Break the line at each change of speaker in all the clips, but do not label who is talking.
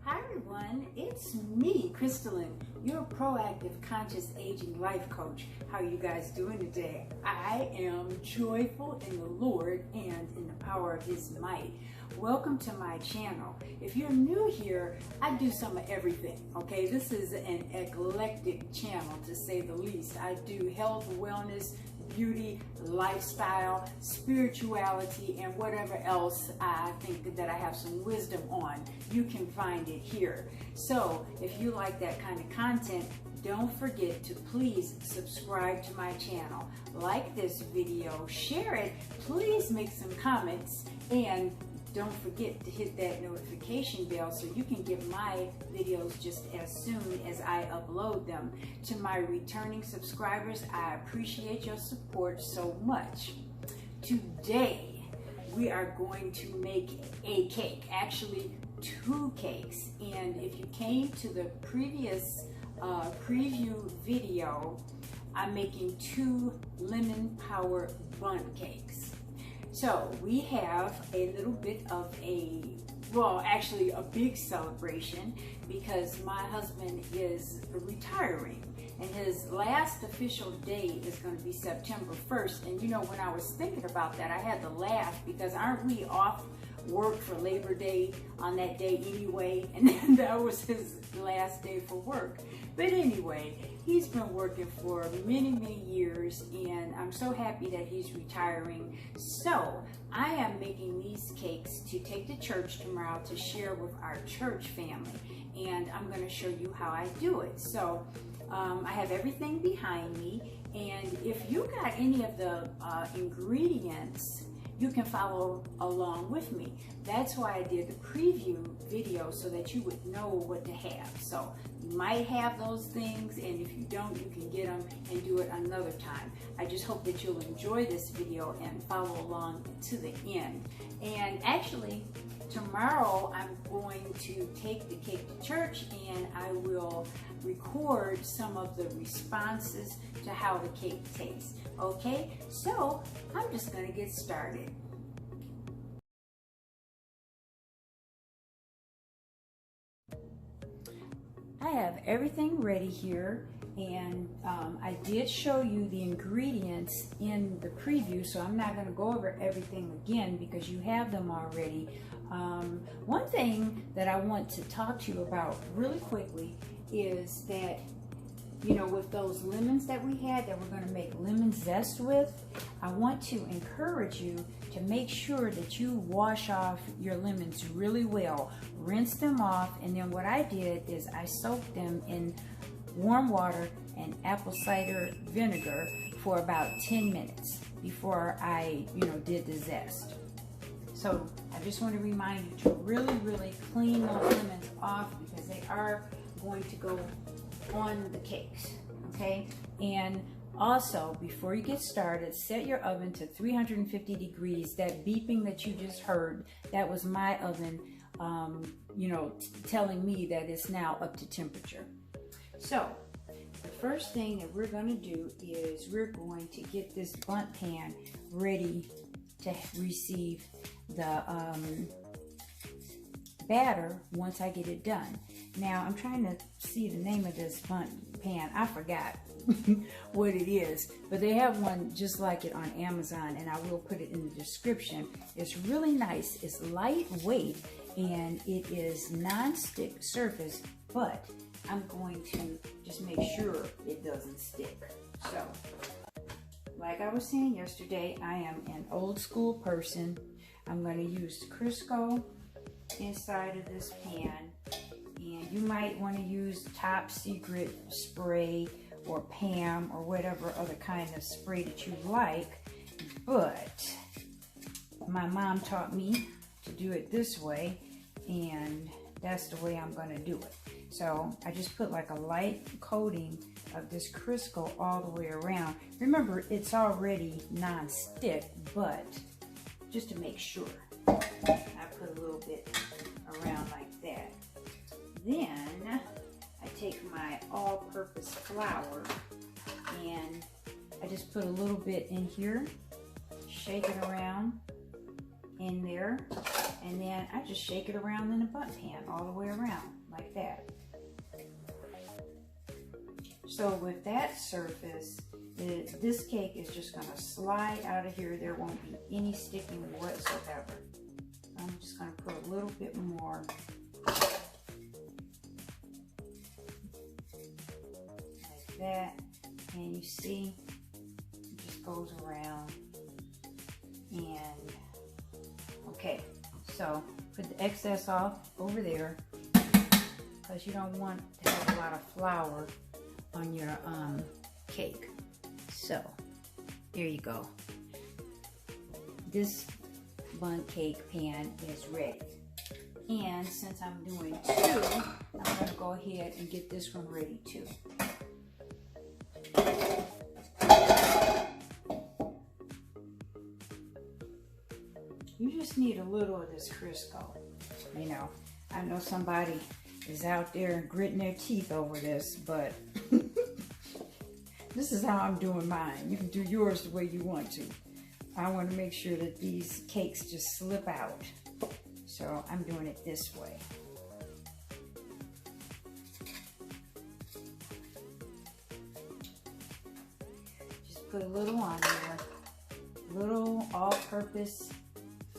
Hi everyone, it's me, Candallin, your proactive conscious aging life coach. How are you guys doing today? I am joyful in the Lord and in the power of His might. Welcome to my channel. If you're new here, I do some of everything, okay? This is an eclectic channel to say the least. I do health, wellness, beauty, lifestyle, spirituality, and whatever else I think that I have some wisdom on. You can find it here. So if you like that kind of content, don't forget to please subscribe to my channel. Like this video, share it, please make some comments, and don't forget to hit that notification bell so you can get my videos just as soon as I upload them. To my returning subscribers, I appreciate your support so much. Today, we are going to make a cake, actually 2 cakes. And if you came to the previous preview video, I'm making 2 lemon Power Bundt cakes. So we have a little bit of actually a big celebration because my husband is retiring and his last official day is going to be September 1st. And you know, when I was thinking about that, I had to laugh because aren't we off work for Labor Day on that day anyway? And then that was his last day for work. But anyway, he's been working for many years, and I'm so happy that he's retiring. So I am making these cakes to take to church tomorrow to share with our church family, and I'm going to show you how I do it. So I have everything behind me, and if you got any of the ingredients, you can follow along with me. That's why I did the preview video, so that you would know what to have. So you might have those things, and if you don't, you can get them and do it another time. I just hope that you'll enjoy this video and follow along to the end. And actually, tomorrow I'm going to take the cake to church, and I will record some of the responses to how the cake tastes. Okay, so I'm just going to get started. I have everything ready here, and I did show you the ingredients in the preview, so I'm not going to go over everything again because you have them already. One thing that I want to talk to you about really quickly is that, you know, with those lemons that we had that we're going to make lemon zest with, I want to encourage you to make sure that you wash off your lemons really well. Rinse them off, and then what I did is I soaked them in warm water and apple cider vinegar for about 10 minutes before I, did the zest. So I just want to remind you to really clean those lemons off because they are going to go on the cakes, okay? And also, before you get started, set your oven to 350 degrees. That beeping that you just heard, that was my oven, telling me that it's now up to temperature. So, the first thing that we're going to do is we're going to get this Bundt pan ready to receive the batter once I get it done. Now I'm trying to see the name of this Bundt pan. I forgot what it is, but they have one just like it on Amazon, and I will put it in the description. It's really nice. It's lightweight and it is non-stick surface, but I'm going to just make sure it doesn't stick. So, like I was saying yesterday, I am an old school person. I'm going to use Crisco inside of this pan, and you might want to use Top Secret spray or Pam or whatever other kind of spray that you like, but my mom taught me to do it this way, and that's the way I'm going to do it. So I just put like a light coating of this Crisco all the way around. Remember, it's already non-stick, but just to make sure, I put a little bit around like that. Then I take my all-purpose flour and I just put a little bit in here, shake it around in there, And then I just shake it around in the bundt pan all the way around like that. So with that surface, this cake is just going to slide out of here. There won't be any sticking whatsoever. I'm just going to put a little bit more. Like that. And you see, it just goes around. And okay, so put the excess off over there because you don't want to have a lot of flour on your cake. So there you go. This bundt cake pan is ready. And since I'm doing two, I'm going to go ahead and get this one ready too. You just need a little of this Crisco. You know, I know somebody is out there gritting their teeth over this, but this is how I'm doing mine. You can do yours the way you want to. I want to make sure that these cakes just slip out. So I'm doing it this way. Just put a little on there. Little all-purpose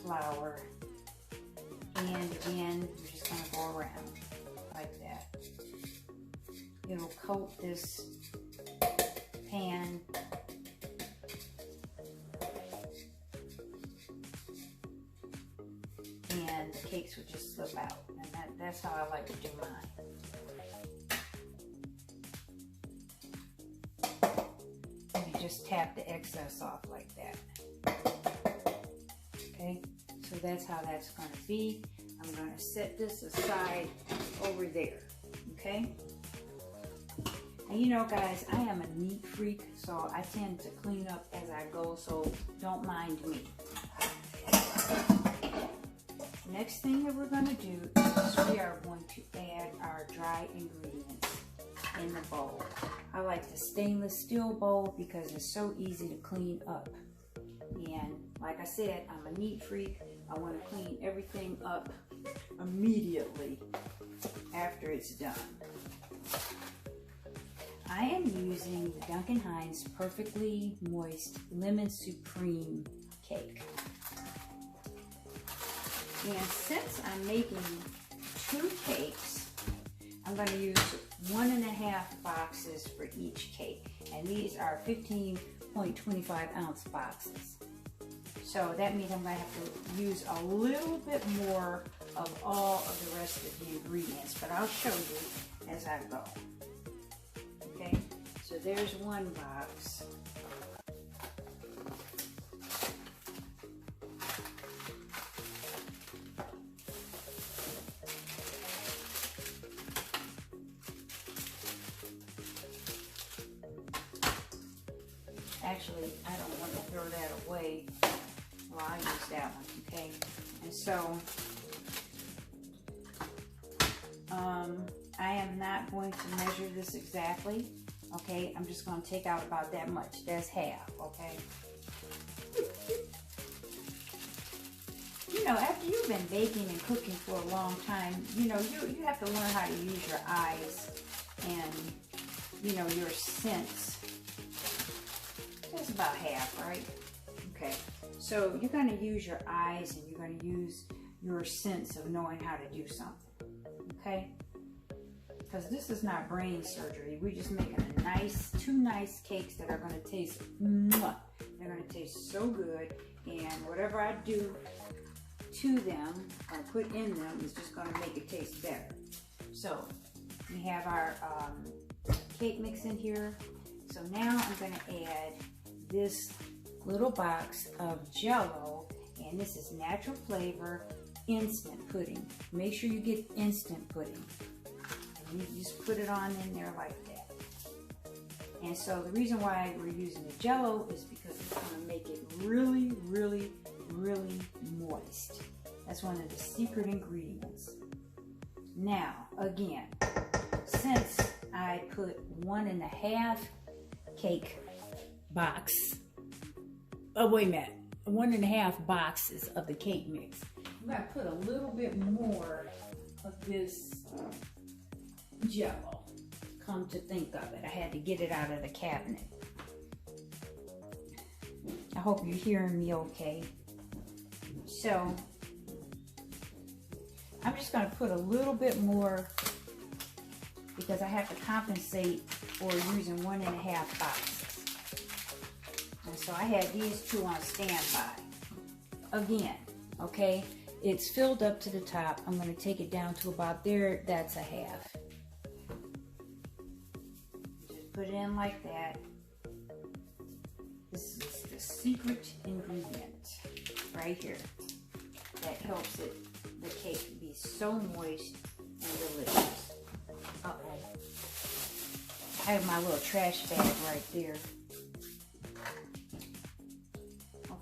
flour. And again, we're just going to go around like that. It'll coat this pan. And the cakes would just slip out. And that's how I like to do mine. And you just tap the excess off like that. Okay, so that's how that's going to be. I'm going to set this aside over there. Okay. And you know, guys, I am a neat freak, so I tend to clean up as I go, so don't mind me. Next thing that we're going to do is we are going to add our dry ingredients in the bowl. I like the stainless steel bowl because it's so easy to clean up. And like I said, I'm a neat freak. I want to clean everything up immediately after it's done. I am using the Duncan Hines Perfectly Moist Lemon Supreme cake. And since I'm making 2 cakes, I'm going to use 1.5 boxes for each cake. And these are 15.25 ounce boxes. So that means I'm going to have to use a little bit more of all of the rest of the ingredients, but I'll show you as I go. Okay, so there's 1 box. Actually, I don't want to throw that away. Well, I'll use that one, okay? And so, I am not going to measure this exactly, okay? I'm just going to take out about that much. That's half, okay? You know, after you've been baking and cooking for a long time, you know, you have to learn how to use your eyes and, you know, your sense. That's about half, right? Okay. So you're going to use your eyes and you're going to use your sense of knowing how to do something, okay? Because this is not brain surgery. We're just making a nice, 2 nice cakes that are going to taste, they're going to taste so good. And whatever I do to them or put in them is just going to make it taste better. So we have our cake mix in here. So now I'm going to add this little box of Jello, and this is natural flavor instant pudding. Make sure you get instant pudding. And you just put it on in there like that. And so the reason why we're using the Jello is because it's going to make it really, really, really moist. That's one of the secret ingredients. Now, again, since I put 1.5 cake box, oh wait a minute, 1.5 boxes of the cake mix. I'm going to put a little bit more of this Jello. Come to think of it, I had to get it out of the cabinet. I hope you're hearing me okay. So I'm just going to put a little bit more because I have to compensate for using 1.5 boxes. And so I had these two on standby. Again, okay, it's filled up to the top. I'm going to take it down to about there. That's a half. Just put it in like that. This is the secret ingredient right here that helps the cake be so moist and delicious. Uh-oh. I have my little trash bag right there.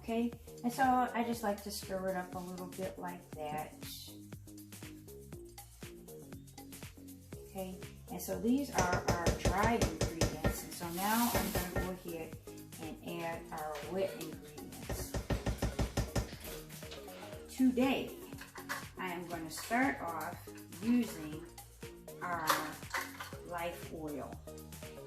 Okay, and so I just like to stir it up a little bit like that. Okay, and so these are our dry ingredients, and so now I'm going to go ahead and add our wet ingredients. Today, I am going to start off using our life oil.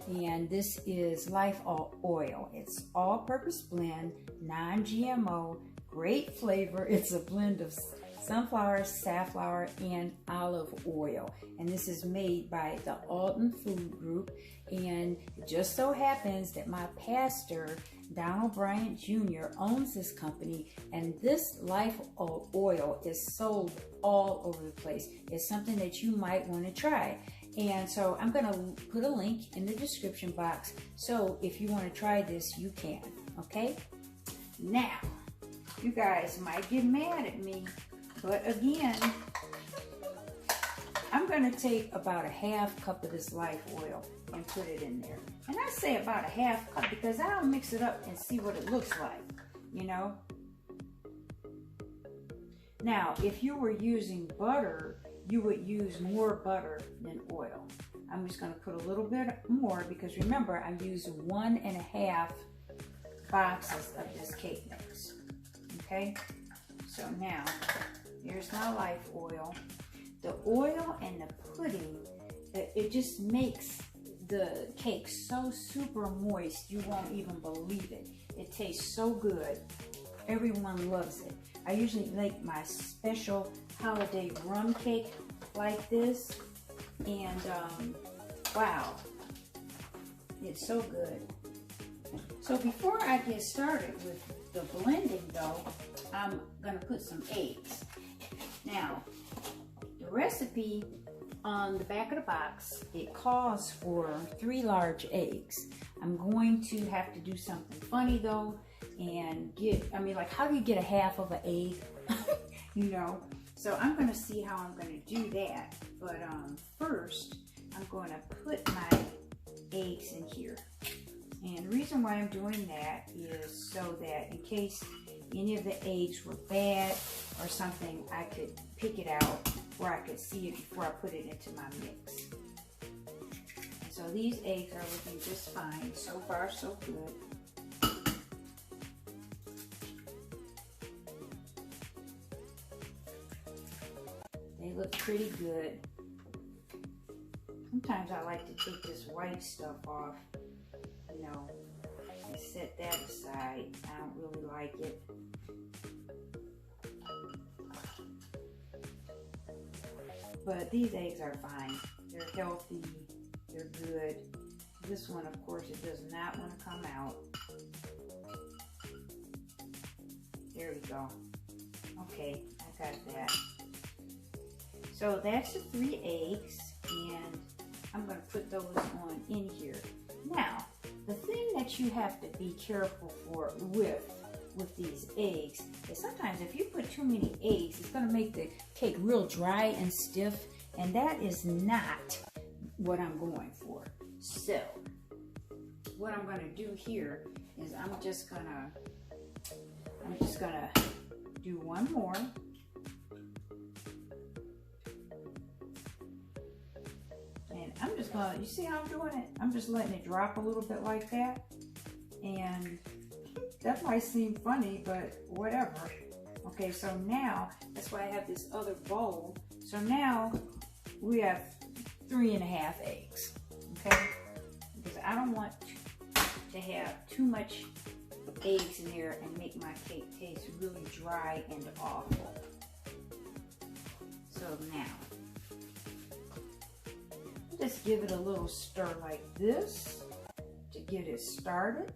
And this is life oil. It's all-purpose blend, non-GMO, great flavor. It's a blend of sunflower, safflower, and olive oil. And this is made by the Alton Food Group. And it just so happens that my pastor, Donald Bryant Jr., owns this company. And this life oil is sold all over the place. It's something that you might want to try. And so I'm going to put a link in the description box. So if you want to try this, you can. Okay? Now, you guys might get mad at me, but again, I'm going to take about a half cup of this life oil and put it in there. And I say about a half cup because I'll mix it up and see what it looks like, you know? Now, if you were using butter, you would use more butter than oil. I'm just going to put a little bit more because remember, I'm using 1.5 boxes of this cake mix. Okay, so now here's my life oil. The oil and the pudding, it just makes the cake so super moist you won't even believe it. It tastes so good. Everyone loves it. I usually make my special holiday rum cake like this, and wow, it's so good. So before I get started with the blending though, I'm gonna put some eggs. Now, the recipe on the back of the box, it calls for 3 large eggs. I'm going to have to do something funny though, and like how do you get a half of an egg? You know, so I'm going to see how I'm going to do that. But first, I'm going to put my eggs in here. And the reason why I'm doing that is so that in case any of the eggs were bad or something, I could pick it out where I could see it before I put it into my mix. And so these eggs are looking just fine. So far, so good. They look pretty good. Sometimes I like to take this white stuff off, you know, and set that aside. I don't really like it. But these eggs are fine. They're healthy. They're good. This one, of course, it does not want to come out. There we go. Okay, I got that. So that's the 3 eggs, and I'm going to put those on in here. Now, the thing that you have to be careful for with these eggs is sometimes if you put too many eggs, it's going to make the cake real dry and stiff, and that is not what I'm going for. So, what I'm going to do here is I'm just going to do one more. I'm just gonna, you see how I'm doing it? I'm just letting it drop a little bit like that. And that might seem funny, but whatever. Okay, so now, as That's why I have this other bowl. So now we have 3.5 eggs, okay? Because I don't want to have too much eggs in there and make my cake taste really dry and awful. So now, just give it a little stir like this to get it started.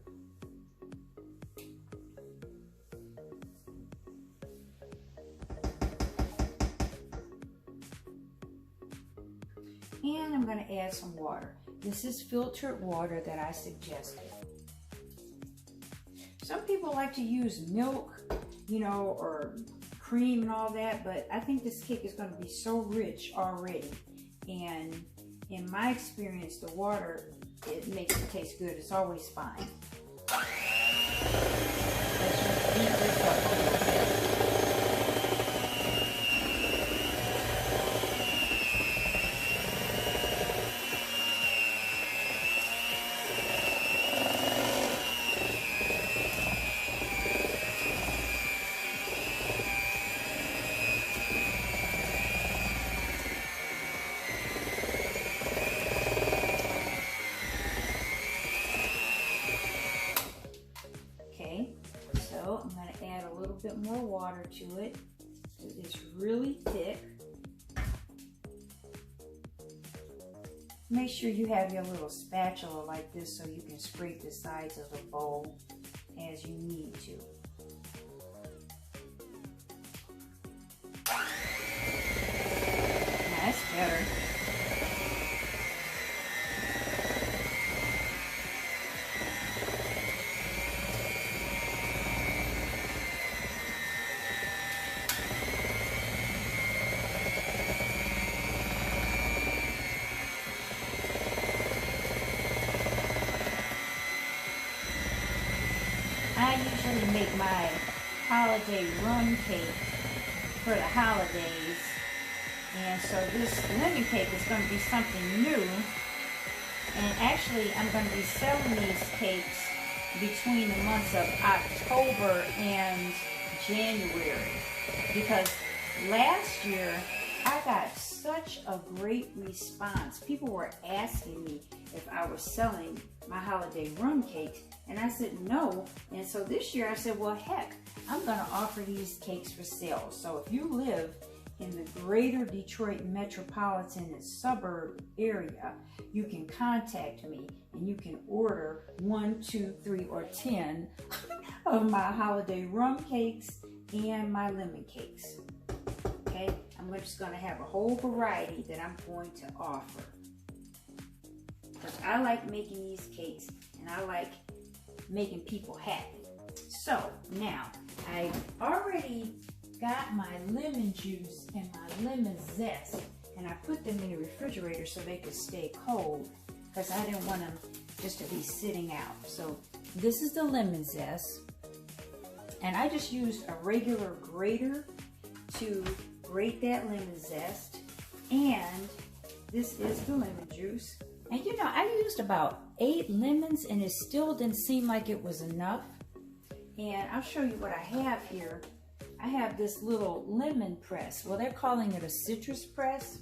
And I'm going to add some water. This is filtered water that I suggested. Some people like to use milk, you know, or cream and all that, but I think this cake is going to be so rich already. And in my experience, the water, it makes it taste good. It's always fine. Let's just beat this up a little bit. I'm going to add a little bit more water to it. It's really thick. Make sure you have your little spatula like this so you can scrape the sides of the bowl as you need to. That's better. I usually make my holiday rum cake for the holidays, and so this lemon cake is going to be something new. And actually, I'm going to be selling these cakes between the months of October and January, because last year I got such a great response. People were asking me if I was selling my holiday rum cakes, and I said no. And so this year I said, well, heck, I'm going to offer these cakes for sale. So if you live in the greater Detroit metropolitan and suburb area, you can contact me and you can order 1, 2, 3, or 10 of my holiday rum cakes and my lemon cakes. Okay, I'm just going to have a whole variety that I'm going to offer. Because I like making these cakes and I like making people happy. So now I've already got my lemon juice and my lemon zest, and I put them in the refrigerator so they could stay cold because I didn't want them just to be sitting out. So this is the lemon zest, and I just used a regular grater to grate that lemon zest, and this is the lemon juice. And you know, I used about 8 lemons and it still didn't seem like it was enough. And I'll show you what I have here. I have this little lemon press. Well, they're calling it a citrus press,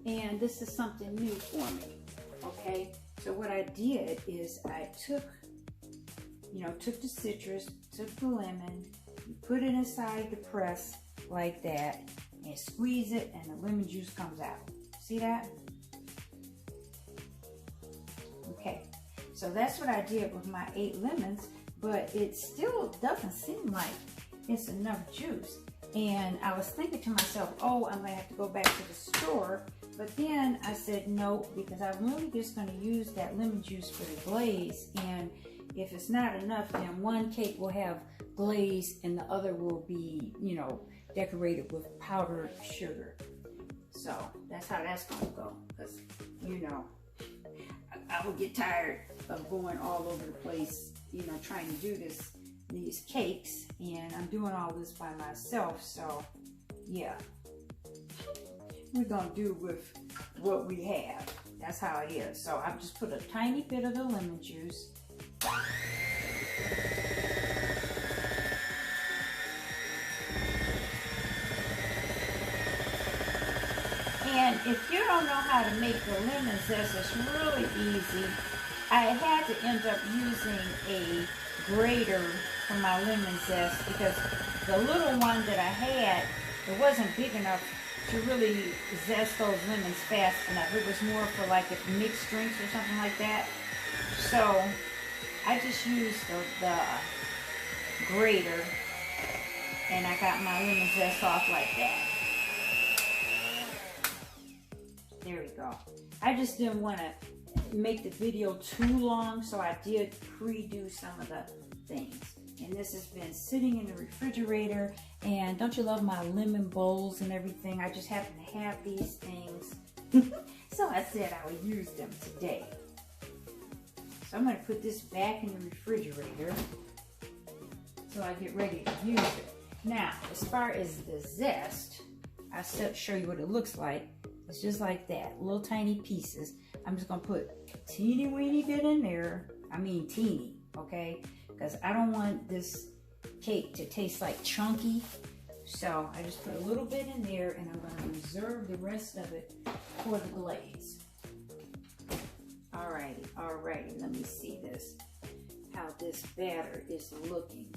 and this is something new for me. Okay, so what I did is I took the citrus, took the lemon, you put it inside the press like that, and squeeze it, and the lemon juice comes out. See that? Okay, so that's what I did with my 8 lemons, but it still doesn't seem like it's enough juice. And I was thinking to myself, oh, I'm gonna have to go back to the store. But then I said no, because I'm really just gonna use that lemon juice for the glaze. And if it's not enough, then one cake will have glaze and the other will be, you know, decorated with powdered sugar. So that's how that's gonna go. Because, you know, I will get tired of going all over the place, you know, trying to do these cakes, and I'm doing all this by myself. So yeah, we're gonna do with what we have. That's how it is. So I've just put a tiny bit of the lemon juice. if you don't know how to make the lemon zest, it's really easy. I had to end up using a grater for my lemon zest because the little one that I had, it wasn't big enough to really zest those lemons fast enough. It was more for like if mixed drinks or something like that. So I just used the grater and I got my lemon zest off like that. There we go. I just didn't want to make the video too long, so I did pre-do some of the things. And this has been sitting in the refrigerator. And don't you love my lemon bowls and everything? I just happen to have these things. So I said I would use them today. So I'm going to put this back in the refrigerator so I get ready to use it. Now, as far as the zest, I'll show you what it looks like. It's just like that, little tiny pieces. I'm just gonna put a teeny weeny bit in there. I mean teeny, okay? Because I don't want this cake to taste like chunky. So I just put a little bit in there and I'm gonna reserve the rest of it for the glaze. Alrighty, let me see this, how this batter is looking.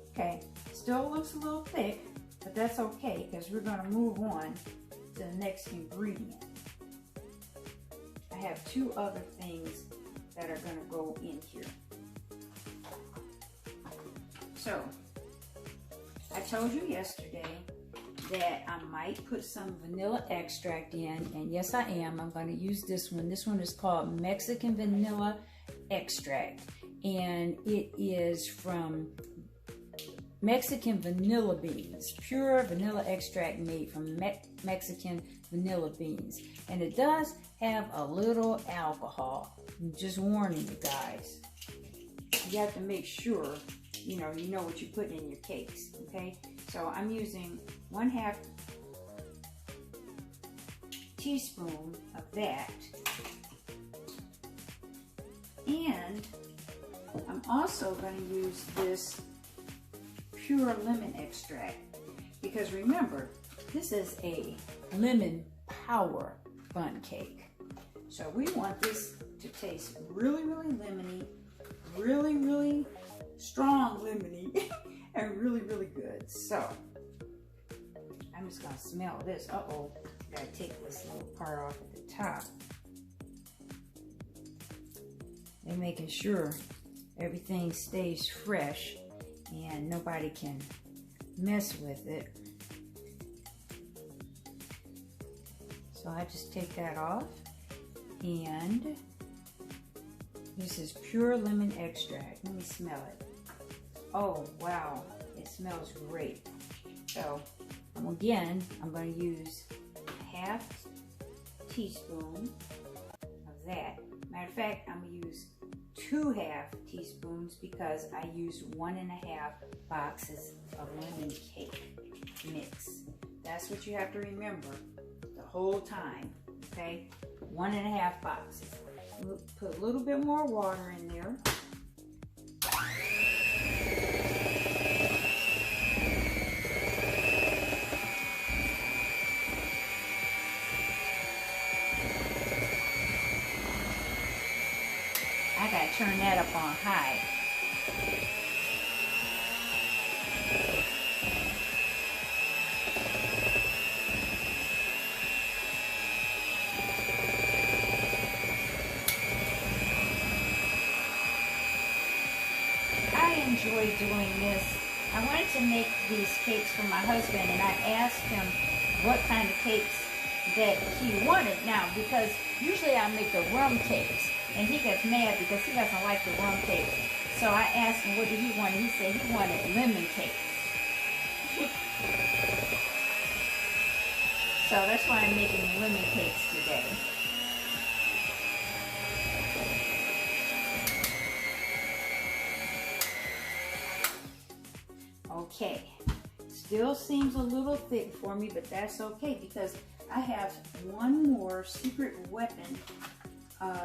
Okay, still looks a little thick, but that's okay because we're going to move on to the next ingredient. I have two other things that are going to go in here. So, I told you yesterday that I might put some vanilla extract in, and yes I am. I'm going to use this one. This one is called Mexican Vanilla Extract, and it is from Mexican vanilla beans, pure vanilla extract made from Mexican vanilla beans. And it does have a little alcohol. I'm just warning you guys. You have to make sure, you know what you put in your cakes, okay? So I'm using 1/2 teaspoon of that. And I'm also going to use this pure lemon extract, because remember, this is a lemon Power Bundt cake. So we want this to taste really, really lemony, really, really strong lemony, and really, really good. So I'm just gonna smell this. Uh-oh, gotta take this little part off at the top. And making sure everything stays fresh and nobody can mess with it. So I just take that off, and this is pure lemon extract. Let me smell it. Oh wow, it smells great. So again, I'm going to use 1/2 teaspoon of that. Matter of fact, I'm going to use 2/2 teaspoons because I used 1.5 boxes of lemon cake mix. That's what you have to remember the whole time, okay? 1.5 boxes. We'll put a little bit more water in there. I gotta turn that up on high. I enjoy doing this. I wanted to make these cakes for my husband, and I asked him what kind of cakes that he wanted now, because usually I make the rum cakes. And he gets mad because he doesn't like the rum cake. So I asked him what did he want. He said he wanted lemon cakes. So that's why I'm making lemon cakes today. Okay. Still seems a little thick for me, but that's okay because I have one more secret weapon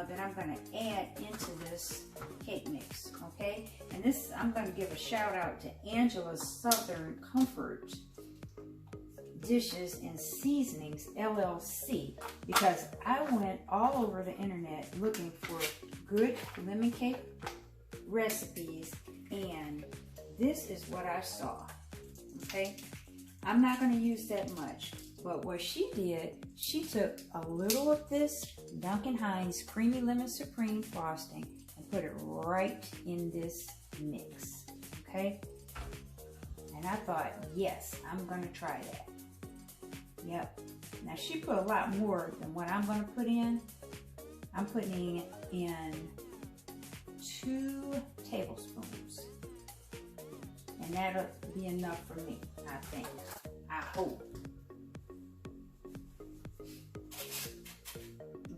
that I'm going to add into this cake mix, okay? And this, I'm going to give a shout out to Angela's Southern Comfort. Dishes and Seasonings LLC, because I went all over the internet looking for good lemon cake recipes, and this is what I saw. Okay, I'm not going to use that much, but what she did, she took a little of this Duncan Hines Creamy Lemon Supreme frosting and put it right in this mix. Okay, and I thought, yes, I'm going to try that. Yep. Now she put a lot more than what I'm going to put in. I'm putting in 2 tablespoons. And that'll be enough for me, I think. I hope.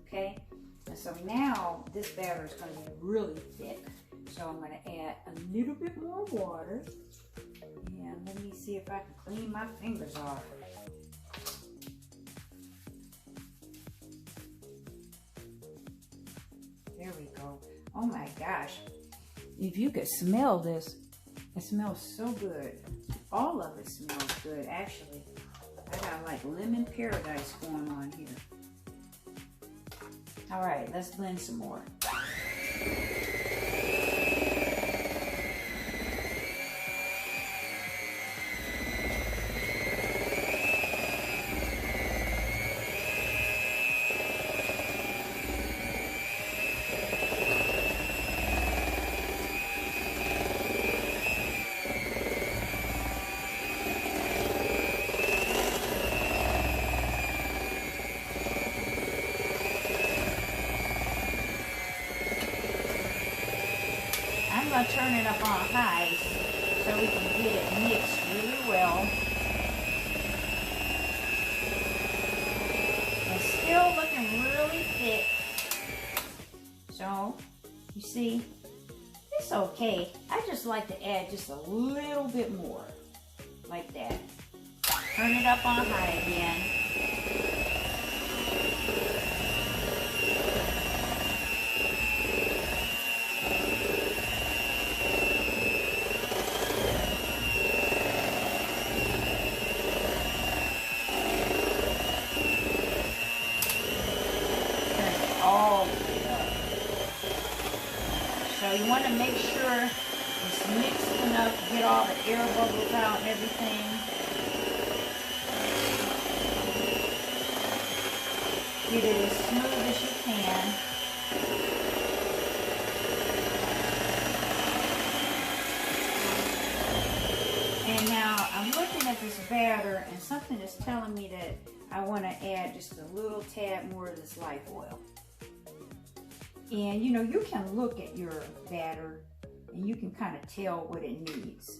Okay. And so now this batter is going to be really thick. So I'm going to add a little bit more water. And let me see if I can clean my fingers off. There we go. Oh my gosh. If you could smell this, it smells so good. All of it smells good, actually. I got like lemon paradise going on here. All right, let's blend some more. I'm going to turn it up on high so we can get it mixed really well. It's still looking really thick. So, you see, it's okay. I just like to add just a little bit more, like that. Turn it up on high again. So you want to make sure it's mixed enough to get all the air bubbles out and everything. Get it as smooth as you can. And now I'm looking at this batter and something is telling me that I want to add just a little tad more of this life oil. And you know, you can look at your batter and you can kind of tell what it needs.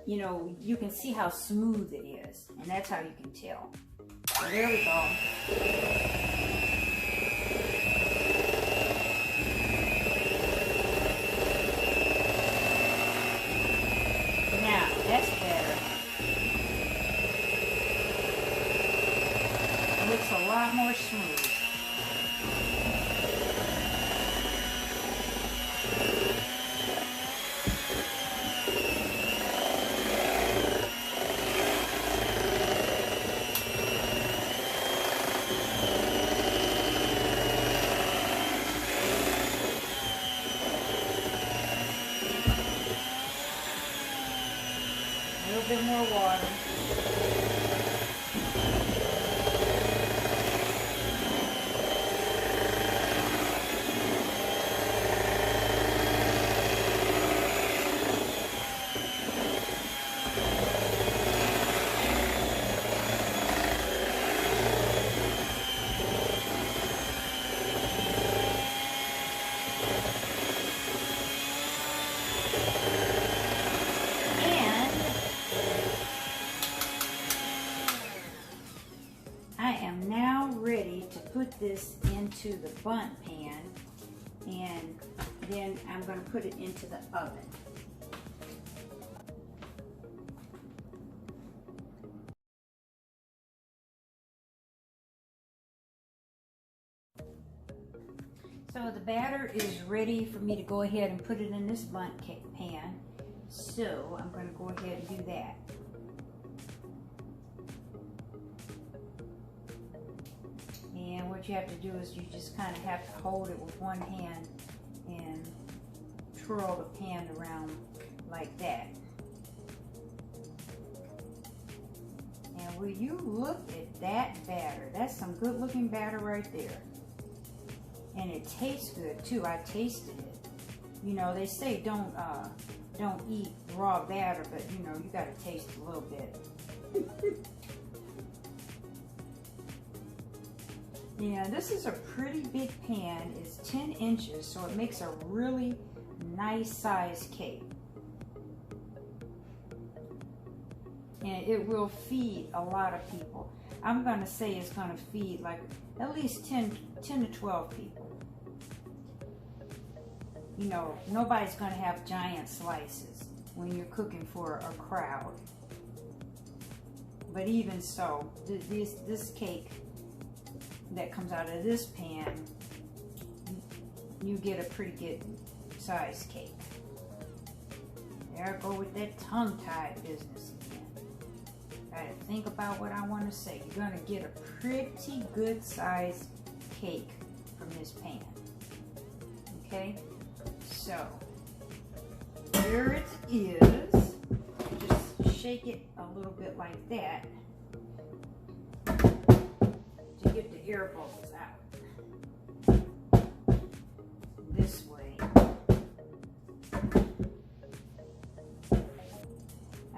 You know, you can see how smooth it is, and that's how you can tell. So there we go. Now, that's better. It looks a lot more smooth. A little bit more water. Put this into the bundt pan, and then I'm going to put it into the oven. So the batter is ready for me to go ahead and put it in this bundt cake pan. So I'm going to go ahead and do that. And what you have to do is you just kind of have to hold it with one hand and twirl the pan around like that. And will you look at that batter? That's some good looking batter right there. And it tastes good too. I tasted it. You know, they say don't eat raw batter, but you know, you gotta taste a little bit. Yeah, this is a pretty big pan. It's 10 inches, so it makes a really nice size cake. And it will feed a lot of people. I'm gonna say it's gonna feed like at least 10 to 12 people. You know, nobody's gonna have giant slices when you're cooking for a crowd. But even so, this cake that comes out of this pan, you get a pretty good size cake. There I go with that tongue-tied business again. Gotta think about what I want to say. You're gonna get a pretty good sized cake from this pan. Okay? So, there it is. Just shake it a little bit like that to get the air bubbles out. This way.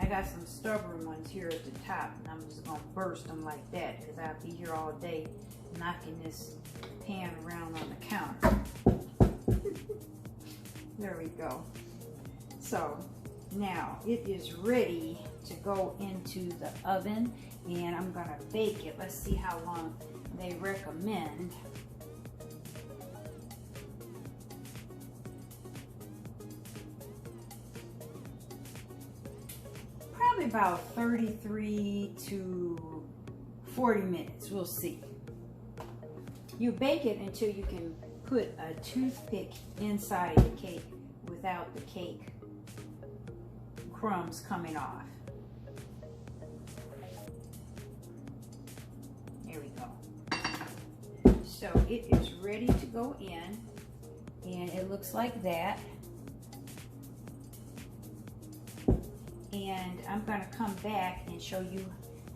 I got some stubborn ones here at the top, and I'm just gonna burst them like that because I'll be here all day knocking this pan around on the counter. There we go. So now it is ready to go into the oven, and I'm gonna bake it. Let's see how long they recommend. Probably about 33 to 40 minutes. We'll see. You bake it until you can put a toothpick inside the cake without the cake crumbs coming off. There we go. So it is ready to go in, and it looks like that. And I'm going to come back and show you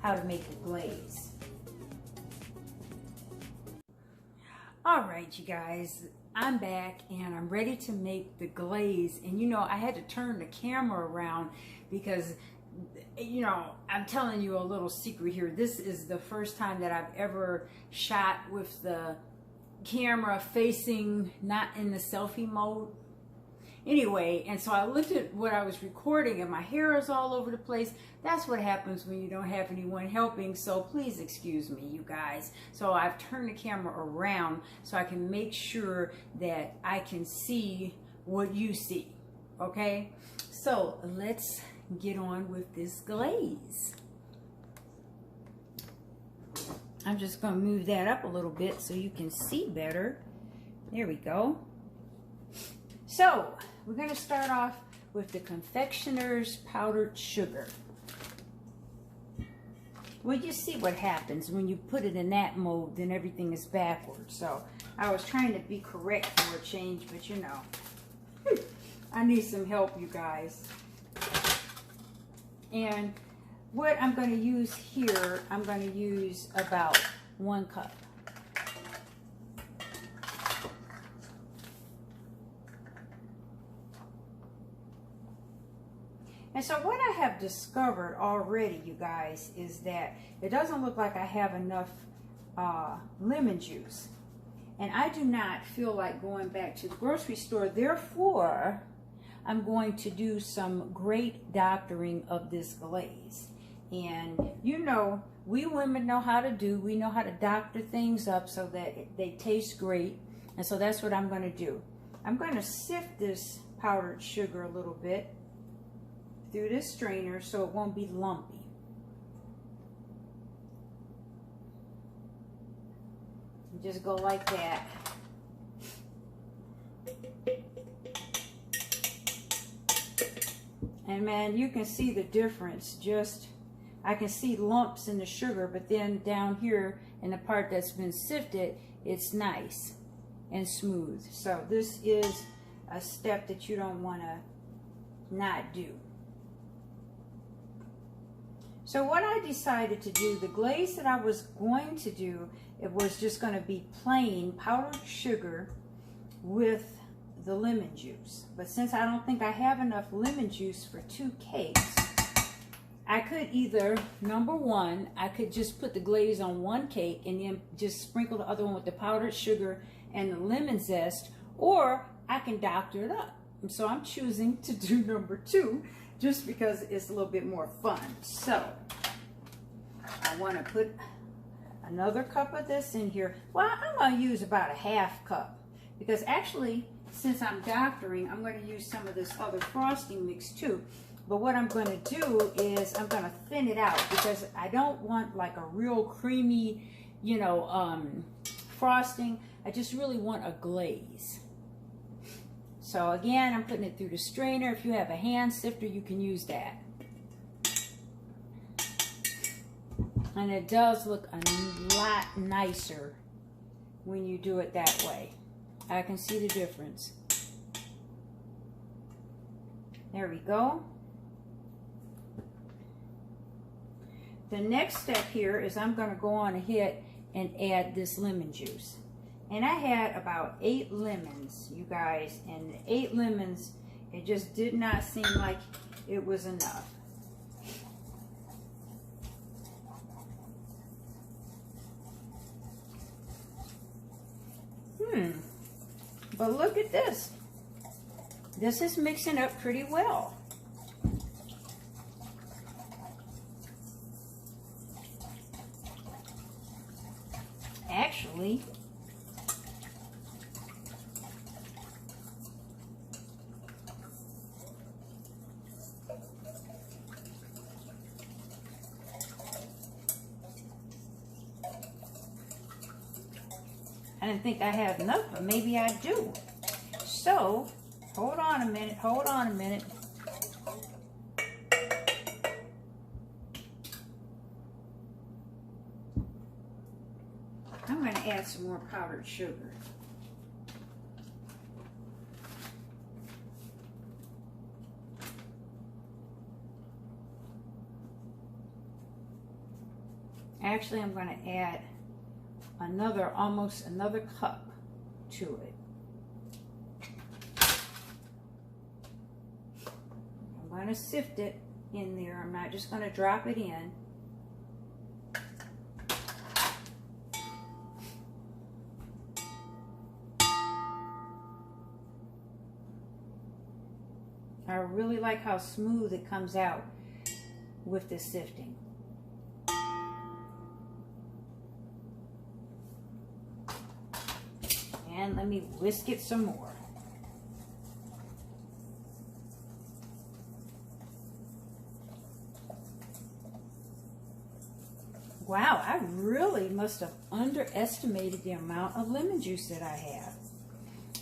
how to make the glaze. All right, you guys, I'm back and I'm ready to make the glaze. And you know, I had to turn the camera around because, you know, I'm telling you a little secret here. This is the first time that I've ever shot with the camera facing not in the selfie mode. Anyway, and so I looked at what I was recording and my hair is all over the place. That's what happens when you don't have anyone helping, so please excuse me, you guys. So I've turned the camera around so I can make sure that I can see what you see, okay? So let's get on with this glaze. I'm just gonna move that up a little bit so you can see better. There we go. So, we're going to start off with the Confectioner's powdered sugar. Well, you see what happens when you put it in that mode, then everything is backwards. So, I was trying to be correct for a change, but you know, I need some help, you guys. And what I'm going to use here, I'm going to use about 1 cup. And so what I have discovered already, you guys, is that it doesn't look like I have enough lemon juice. And I do not feel like going back to the grocery store. Therefore, I'm going to do some great doctoring of this glaze. And you know, we women know how to do. We know how to doctor things up so that they taste great. And so that's what I'm going to do. I'm going to sift this powdered sugar a little bit through this strainer so it won't be lumpy. Just go like that. And man, you can see the difference. Just, I can see lumps in the sugar, but then down here in the part that's been sifted, it's nice and smooth. So this is a step that you don't want to not do. So what I decided to do, the glaze that I was going to do, it was just going to be plain powdered sugar with the lemon juice. But since I don't think I have enough lemon juice for 2 cakes, I could either, number one, I could just put the glaze on 1 cake and then just sprinkle the other one with the powdered sugar and the lemon zest, or I can doctor it up. And so I'm choosing to do number 2 just because it's a little bit more fun. So I want to put another cup of this in here. Well, I'm going to use about a half cup because actually, since I'm doctoring, I'm going to use some of this other frosting mix too. But what I'm going to do is I'm going to thin it out because I don't want like a real creamy, you know, frosting. I just really want a glaze. So again, I'm putting it through the strainer. If you have a hand sifter, you can use that. And it does look a lot nicer when you do it that way. I can see the difference. There we go. The next step here is I'm going to go on ahead and add this lemon juice. And I had about 8 lemons, you guys, and 8 lemons, it just did not seem like it was enough. But look at this. This is mixing up pretty well. Actually, I didn't think I had enough, but maybe I do. So, hold on a minute, hold on a minute. I'm going to add some more powdered sugar. Actually, I'm going to add almost another cup to it. I'm going to sift it in there. I'm not just going to drop it in. I really like how smooth it comes out with the sifting. And let me whisk it some more. Wow, I really must have underestimated the amount of lemon juice that I have.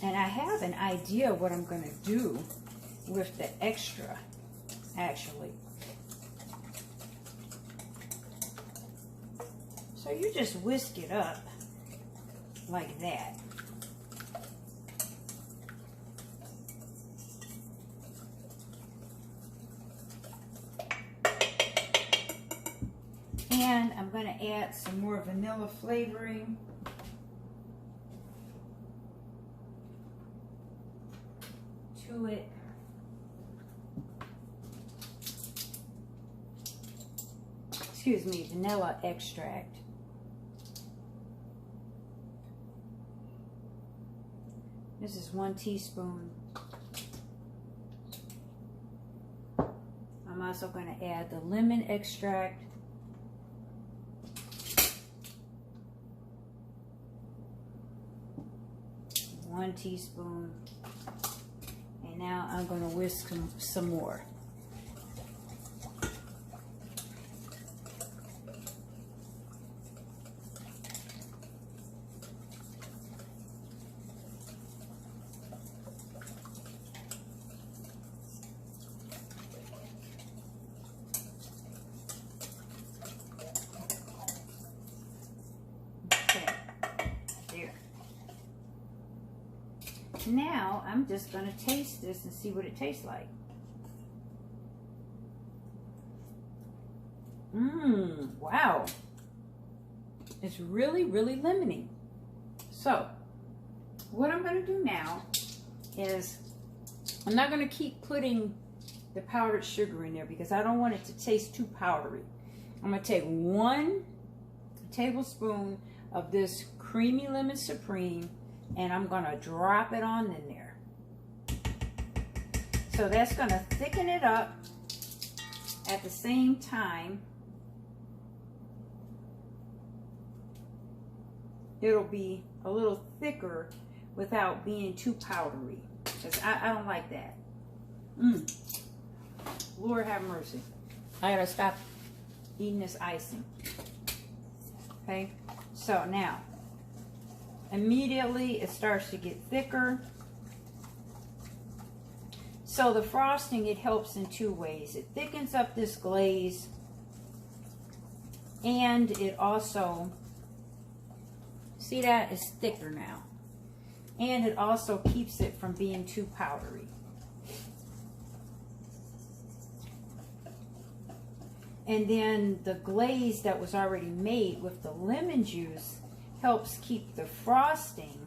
And I have an idea what I'm going to do with the extra, actually. So you just whisk it up like that. And I'm going to add some more vanilla flavoring. To it. Excuse me, vanilla extract. This is 1 teaspoon. I'm also going to add the lemon extract. One teaspoon. And now I'm going to whisk some more. now I'm just going to taste this and see what it tastes like. Wow. It's really, really lemony. So, what I'm going to do now is I'm not going to keep putting the powdered sugar in there because I don't want it to taste too powdery. I'm going to take 1 tablespoon of this creamy lemon supreme and I'm going to drop it on in there. So that's going to thicken it up at the same time. It'll be a little thicker without being too powdery. Because I don't like that. Lord have mercy. I gotta stop eating this icing. Okay, so now immediately it starts to get thicker. So the frosting, it helps in 2 ways. It thickens up this glaze, and it also, see that? It's thicker now. And it also keeps it from being too powdery. And then the glaze that was already made with the lemon juice helps keep the frosting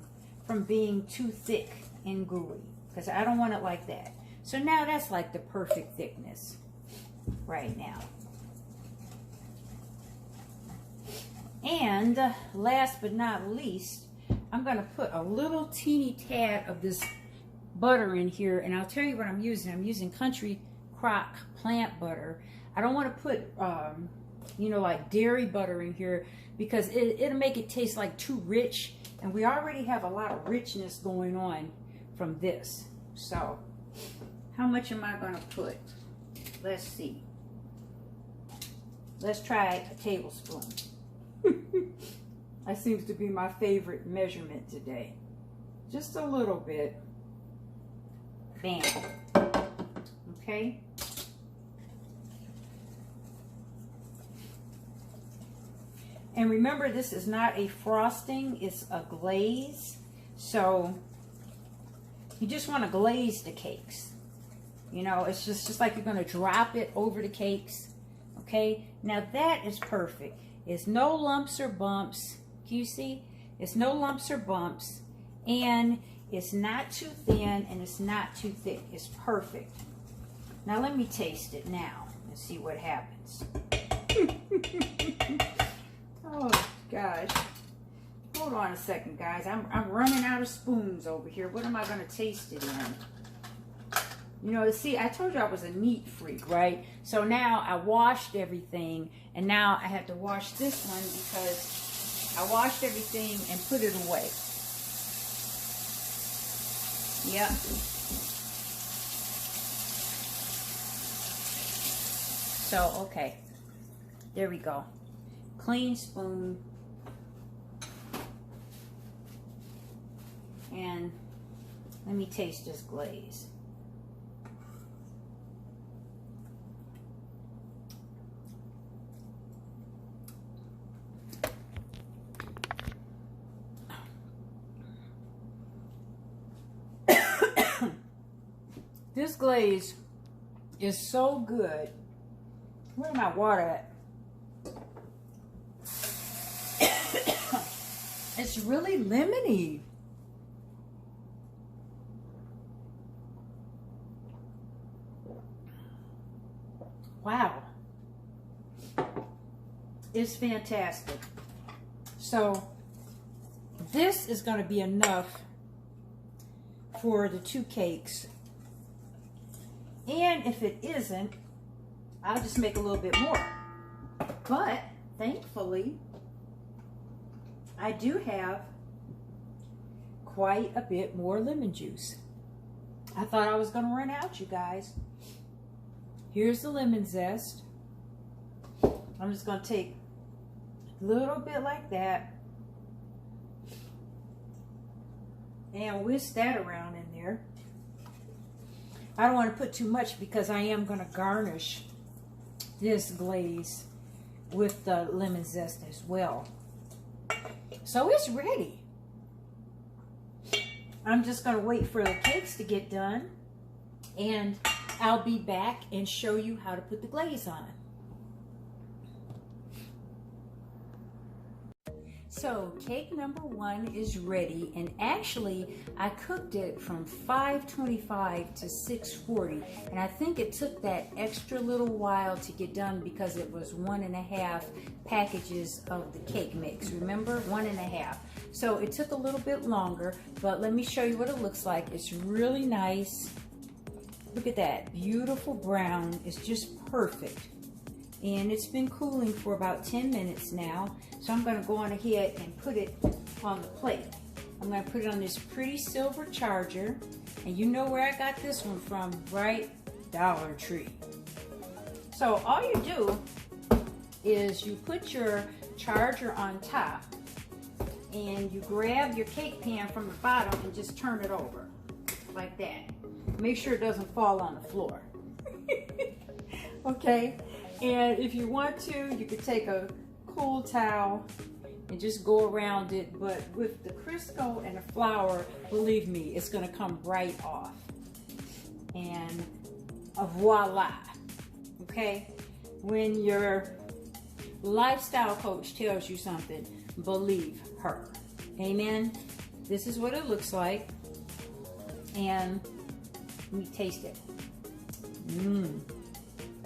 from being too thick and gooey, because I don't want it like that. So now that's like the perfect thickness right now. And last but not least, I'm going to put a little teeny tad of this butter in here, and I'll tell you what I'm using. I'm using Country Crock plant butter. I don't want to put, you know, like dairy butter in here because it'll make it taste like too rich, and we already have a lot of richness going on from this. So, how much am I going to put? Let's see. Let's try a tablespoon. That seems to be my favorite measurement today. Just a little bit. Bam. Okay. And remember, this is not a frosting, it's a glaze. So you just want to glaze the cakes. You know, it's just like you're going to drop it over the cakes. Okay. Now that is perfect. It's no lumps or bumps. Can you see? It's no lumps or bumps, and it's not too thin and it's not too thick. It's perfect. Now let me taste it now and see what happens. Oh gosh. Hold on a second, guys. I'm running out of spoons over here. What am I going to taste it in? You know, see, I told you I was a neat freak, right? So now I washed everything, and now I have to wash this one because I washed everything and put it away. Yep. So, okay. There we go. Clean spoon. And let me taste this glaze. This glaze is so good. Where's my water at? It's really lemony. Wow. It's fantastic. So this is going to be enough for the 2 cakes. And if it isn't, I'll just make a little bit more. But thankfully, I do have quite a bit more lemon juice. I thought I was going to run out, you guys. Here's the lemon zest. I'm just going to take a little bit like that and whisk that around in there. I don't want to put too much because I am going to garnish this glaze with the lemon zest as well. So it's ready. I'm just going to wait for the cakes to get done, and I'll be back and show you how to put the glaze on. So cake number 1 is ready, and actually I cooked it from 5:25 to 6:40, and I think it took that extra little while to get done because it was 1.5 packages of the cake mix. Remember, 1.5. So it took a little bit longer, but let me show you what it looks like. It's really nice. Look at that, beautiful brown. It's just perfect. And it's been cooling for about 10 minutes now. So I'm going to go on ahead and put it on the plate. I'm going to put it on this pretty silver charger. And you know where I got this one from, right? Dollar Tree. So all you do is you put your charger on top and you grab your cake pan from the bottom and just turn it over like that. Make sure it doesn't fall on the floor. Okay? And if you want to, you could take a cool towel and just go around it, but with the Crisco and the flour, believe me, it's going to come right off. And voila. Okay? When your lifestyle coach tells you something, believe her. Amen? This is what it looks like. And let me taste it.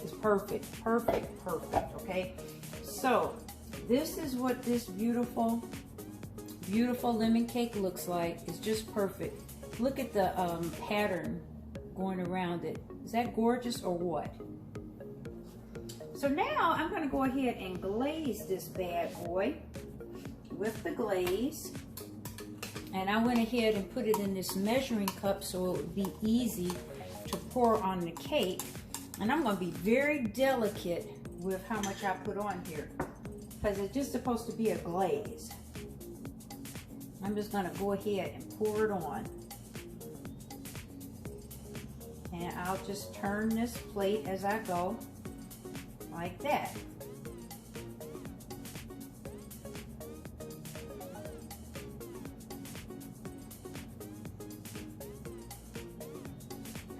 It's perfect, perfect, perfect, okay? So, this is what this beautiful, beautiful lemon cake looks like. It's just perfect. Look at the pattern going around it. Is that gorgeous or what? So now, I'm gonna go ahead and glaze this bad boy with the glaze. And I went ahead and put it in this measuring cup so it would be easy to pour on the cake. And I'm going to be very delicate with how much I put on here, because it's just supposed to be a glaze. I'm just going to go ahead and pour it on. And I'll just turn this plate as I go, like that.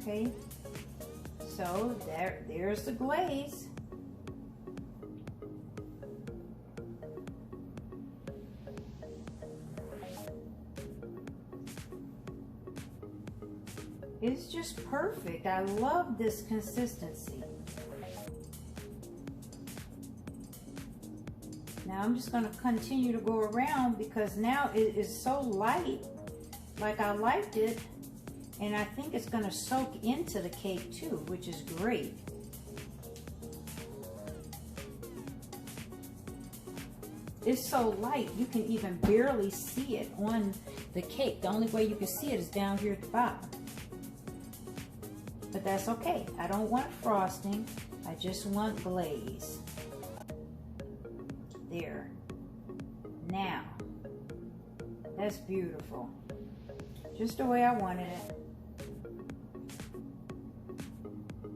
Okay. So there's the glaze. It's just perfect. I love this consistency. Now I'm just going to continue to go around because now it is so light, like I liked it. And I think it's going to soak into the cake too, which is great. It's so light, you can even barely see it on the cake. The only way you can see it is down here at the bottom. But that's okay. I don't want frosting. I just want glaze. There. Now, that's beautiful. Just the way I wanted it.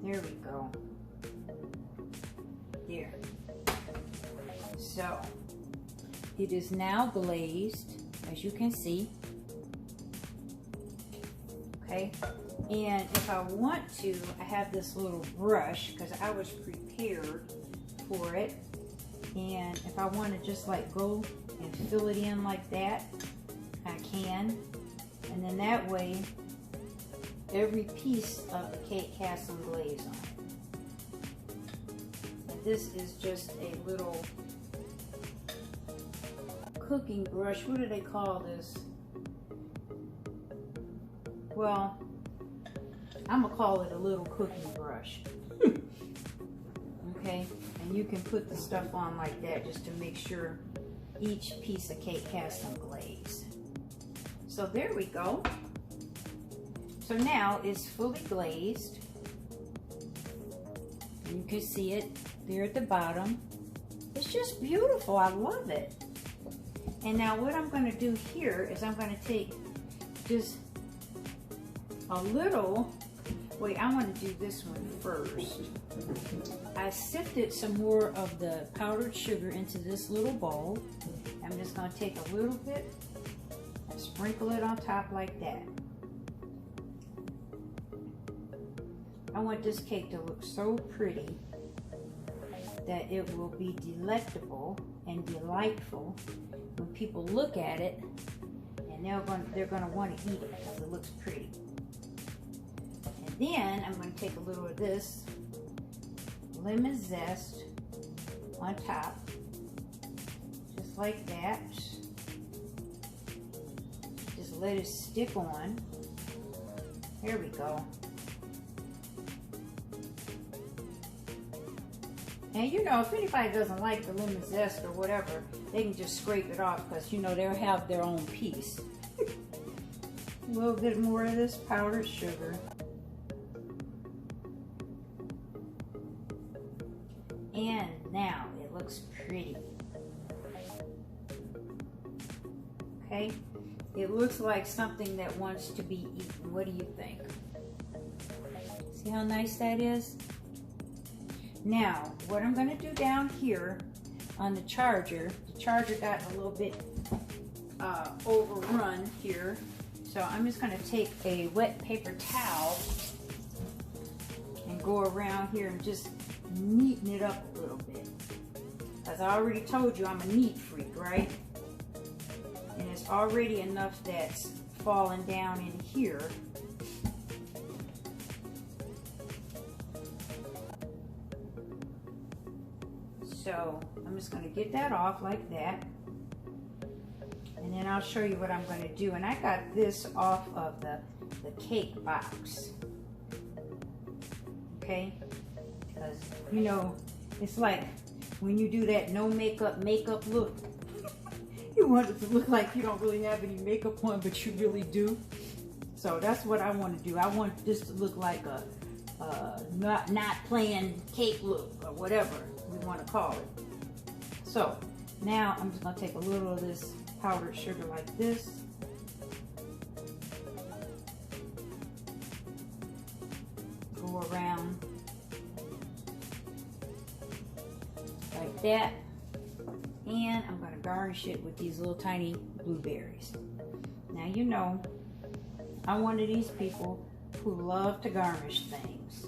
There we go. There. So, it is now glazed, as you can see. Okay, and if I want to, I have this little brush because I was prepared for it. And if I want to just like go and fill it in like that, I can. And then that way, every piece of the cake has some glaze on it. And this is just a little cooking brush. What do they call this? Well, I'm gonna call it a little cooking brush. Okay, and you can put the stuff on like that just to make sure each piece of cake has some glaze. So there we go. So now it's fully glazed. You can see it there at the bottom. It's just beautiful. I love it. And now what I'm going to do here is I'm going to take just a little, wait, I want to do this one first. I sifted some more of the powdered sugar into this little bowl. I'm just going to take a little bit Sprinkle it on top like that. I want this cake to look so pretty that it will be delectable and delightful when people look at it, and they're going to want to eat it because it looks pretty. And then I'm going to take a little of this lemon zest on top, just like that. Just let it stick on. There we go. And you know, if anybody doesn't like the lemon zest or whatever, they can just scrape it off because, you know, they'll have their own piece. A little bit more of this powdered sugar. And now it looks pretty. Okay? It looks like something that wants to be eaten. What do you think? See how nice that is? Now, what I'm going to do down here on the charger got a little bit overrun here. So I'm just going to take a wet paper towel and go around here and just neaten it up a little bit. As I already told you, I'm a neat freak, right? And it's already enough that's falling down in here. So I'm just going to get that off like that. And then I'll show you what I'm going to do. And I got this off of the cake box. Okay? Because, you know, it's like when you do that no makeup look. You want it to look like you don't really have any makeup on, but you really do. So that's what I want to do. I want this to look like a not playing cake look or whatever we want to call it. So now I'm just going to take a little of this powdered sugar like this. Go around like that. And I'm going to garnish it with these little tiny blueberries. Now, you know, I'm one of these people who love to garnish things.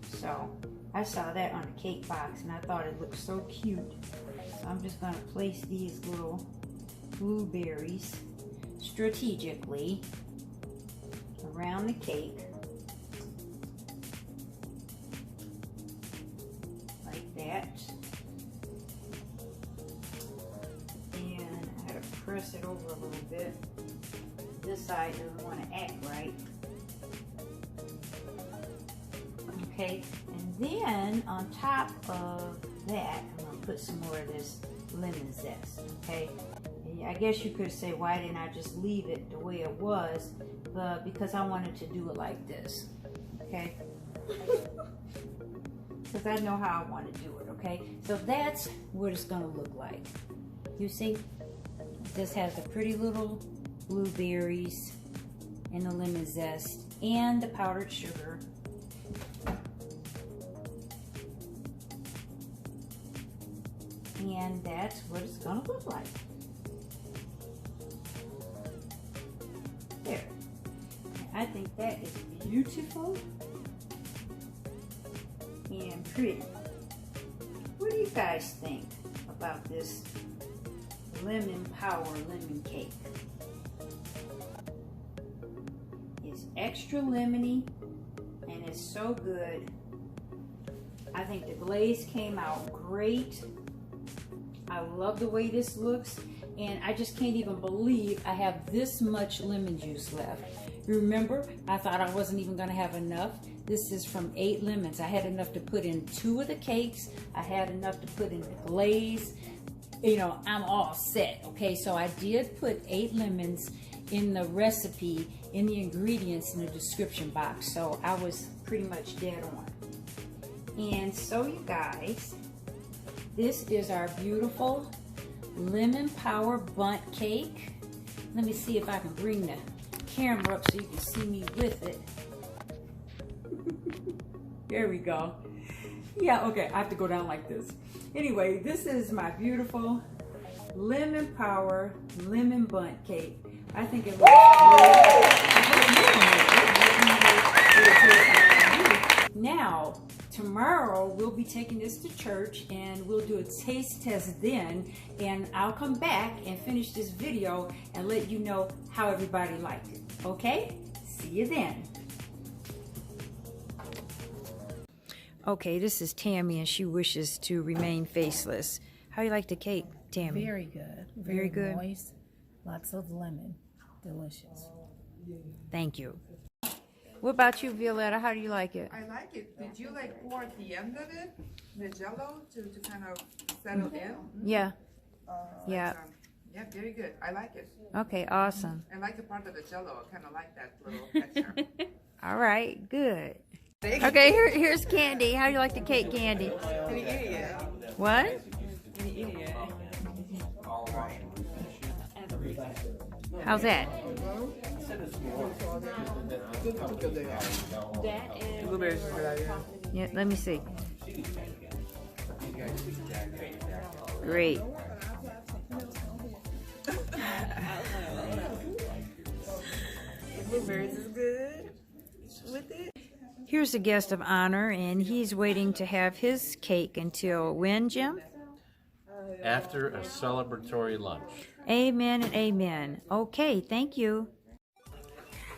So I saw that on the cake box and I thought it looked so cute. So I'm just going to place these little blueberries strategically around the cake. Like that. And I had to press it over a little bit. This side doesn't want to act right. Okay, and then on top of that, I'm going to put some more of this lemon zest, okay? And I guess you could say, why didn't I just leave it the way it was? Because I wanted to do it like this, okay? Because I know how I want to do it, okay? So that's what it's going to look like. You see? This has the pretty little blueberries and the lemon zest and the powdered sugar. And that's what it's going to look like. There. I think that is beautiful and pretty. What do you guys think about this lemon power lemon cake? It's extra lemony and it's so good. I think the glaze came out great. I love the way this looks, and I just can't even believe I have this much lemon juice left. Remember, I thought I wasn't even going to have enough. This is from 8 lemons. I had enough to put in 2 of the cakes. I had enough to put in the glaze. You know, I'm all set, okay? So I did put 8 lemons in the recipe, in the ingredients in the description box. So I was pretty much dead on. And so you guys, this is our beautiful lemon Power Bundt cake. Let me see if I can bring the camera up so you can see me with it. There we go. Yeah, okay, I have to go down like this. Anyway, this is my beautiful lemon power lemon bundt cake. I think it looks great. Now, tomorrow we'll be taking this to church and we'll do a taste test then, and I'll come back and finish this video and let you know how everybody liked it. Okay? See you then. Okay, this is Tammy and she wishes to remain faceless. How you like the cake, Tammy?
Very good.
Very good.
Moist. Lots of lemon. Delicious.
Thank you. What about you, Violeta? How do you like it?
I like it. Did you like pour at the end of it, the Jello, to kind of settle in?
Yeah. Yeah.
Yeah, very good. I like it.
Okay, awesome.
I like the part of the Jello. I kind of like that little texture.
All right, good. Okay, here's Candy. How do you like the cake, Candy?
Can you eat it yet?
What?
Can you eat it yet?
How's that?
Blueberries is a good idea.
Yeah, let me see. Great.
Blueberries is good with it.
Here's a guest of honor, and he's waiting to have his cake until when, Jim?
After a celebratory lunch.
Amen and amen. Okay, thank you.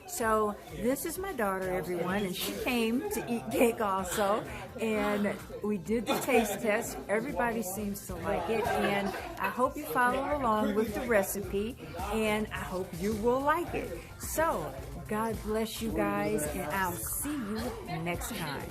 So this is my daughter, everyone, and she came to eat cake also, and we did the taste test. Everybody seems to like it, and I hope you follow along with the recipe, and I hope you will like it. So God bless you guys, and I'll see you next time.